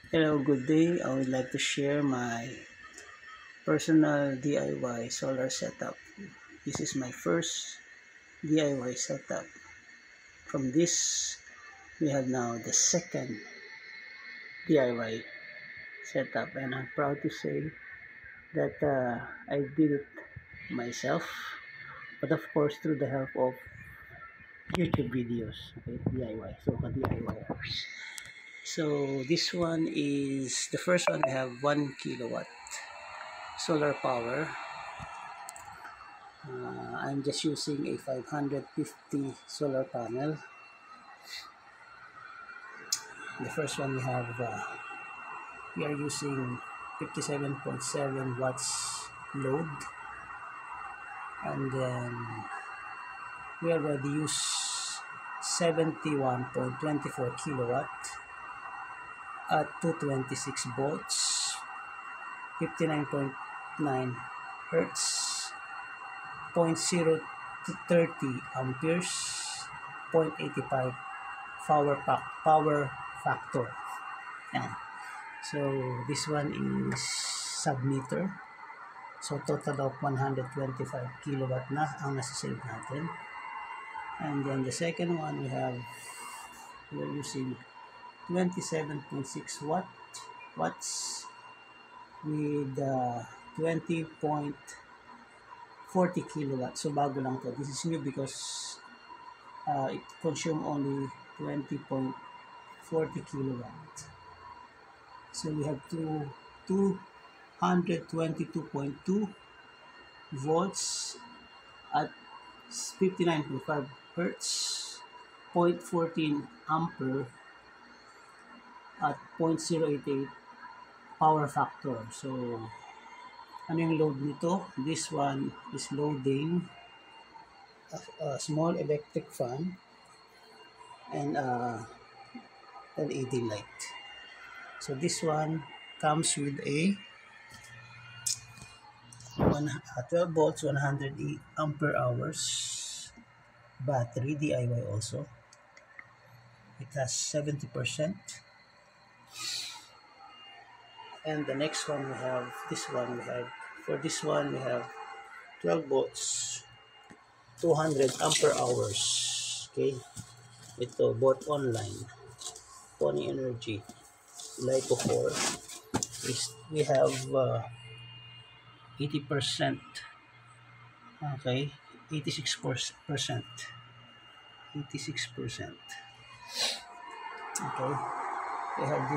Hello, good day. I would like to share my personal DIY solar setup. This is my first DIY setup. From this, we have now the second DIY setup, and I'm proud to say that I did it myself, but of course through the help of YouTube videos. Okay, DIY. So, DIYers. So this one is the first one. I have 1 kilowatt solar power. I'm just using a 550 solar panel. The first one we are using 57.7 watts load, and then we already use 71.24 kilowatt at 226 volts, 59.9 hertz, 0.0 to 30 amperes, 0.85 power factor. Yan. So this one is submeter. So total of 125 kilowatt na ang nasa-save natin. And then the second one we're using 27.6 watts with 20.40 kilowatt. So bago lang to. This is new because it consume only 20.40 kilowatt. So we have 222.2 volts at 59.5 hertz, 0.14 ampere at 0.088 power factor. So ano yung load nito? This one is loading a small electric fan and LED light. So this one comes with a 12 volts 108 ampere hours battery, DIY also. It has 70%. And the next one we have for this one we have 12 volts 200 ampere hours. Okay, ito bought online, Pony Energy LiPo 4. We have 80%. Okay, 86%. 86%. Okay, we have this